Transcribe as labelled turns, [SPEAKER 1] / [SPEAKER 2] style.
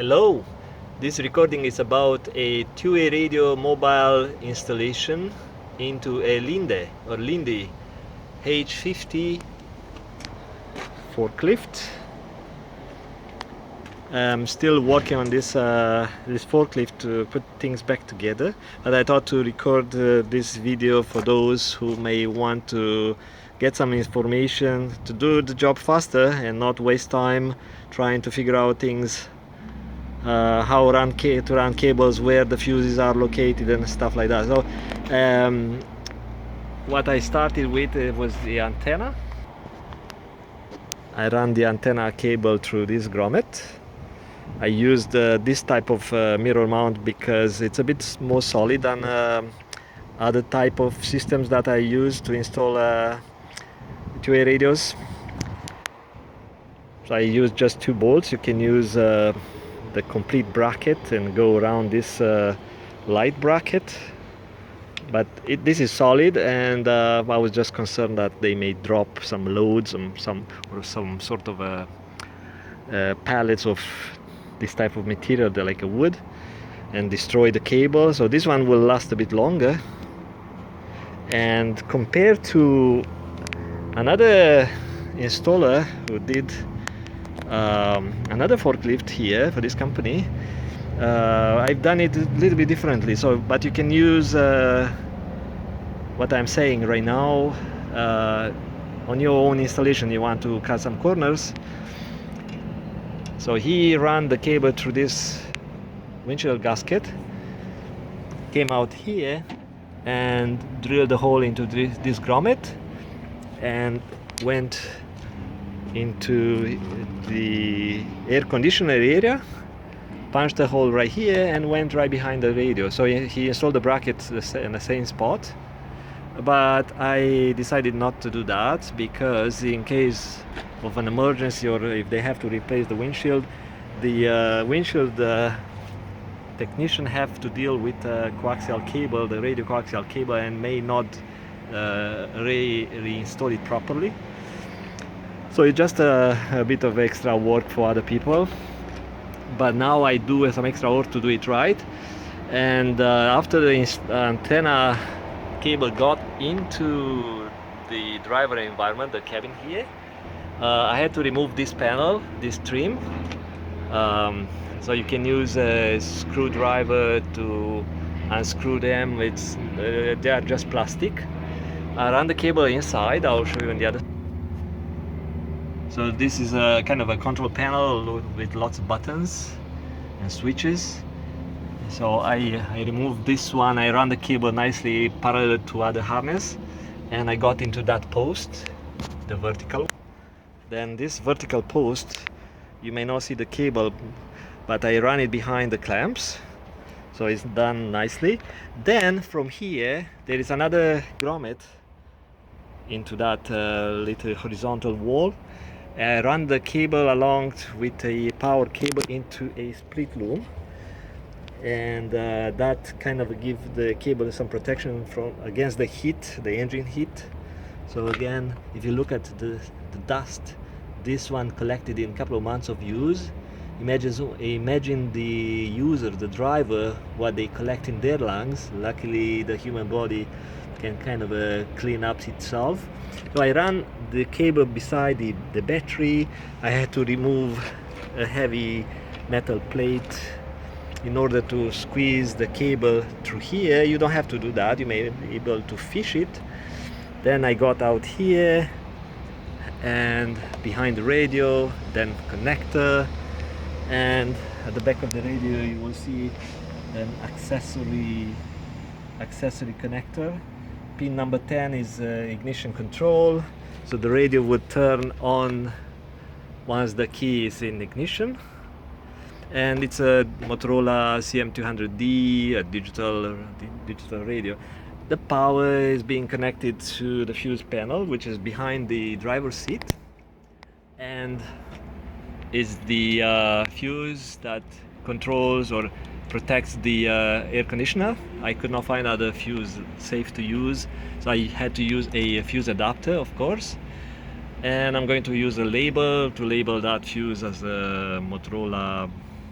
[SPEAKER 1] Hello, this recording is about a two-way radio mobile installation into a Linde H50 forklift. I'm still working on this forklift to put things back together, but I thought to record this video for those who may want to get some information to do the job faster and not waste time trying to figure out things, how to run cables, where the fuses are located and stuff like that. So what I started with was the antenna. I ran the antenna cable through this grommet. I used this type of mirror mount because it's a bit more solid than other type of systems that I use to install two-way radios. So I use just 2 bolts. You can use the complete bracket and go around this light bracket, but this is solid, and I was just concerned that they may drop some loads or some sort of pallets of this type of material, they're like a wood, and destroy the cable. So this one will last a bit longer, and compared to another installer who did another forklift here for this company, I've done it a little bit differently. So, but you can use what I'm saying right now on your own installation. You want to cut some corners. So he ran the cable through this windshield gasket, came out here and drilled a hole into this grommet and went into the air conditioner area, punched a hole right here and went right behind the radio. So he installed the bracket in the same spot, but I decided not to do that because in case of an emergency or if they have to replace the windshield, the windshield technician have to deal with coaxial cable, the radio coaxial cable, and may not reinstall it properly. So it's just a bit of extra work for other people, but now I do some extra work to do it right. And after the antenna cable got into the driver environment, the cabin here, I had to remove this panel, this trim. So you can use a screwdriver to unscrew them. They are just plastic. I run the cable inside. I'll show you on the other. So this is a kind of a control panel with lots of buttons and switches. So I removed this one. I run the cable nicely parallel to other harness, and I got into that post, the vertical. Then this vertical post, you may not see the cable, but I run it behind the clamps, so it's done nicely. Then from here there is another grommet into that little horizontal wall. I run the cable along with a power cable into a split loom, and that kind of gives the cable some protection against the heat, the engine heat. So again, if you look at the dust, this one collected in a couple of months of use. Imagine the user, the driver, what they collect in their lungs. Luckily the human body can kind of clean up itself. So I ran the cable beside the battery. I had to remove a heavy metal plate in order to squeeze the cable through here. You don't have to do that, you may be able to fish it. Then I got out here and behind the radio, then connector, and at the back of the radio you will see an accessory connector. Pin number 10 is ignition control, so the radio would turn on once the key is in ignition. And it's a Motorola CM200D, a digital radio. The power is being connected to the fuse panel, which is behind the driver's seat, and is the fuse that controls or protects the air conditioner. I could not find other fuse safe to use, so I had to use a fuse adapter, of course. And I'm going to use a label to label that fuse as a Motorola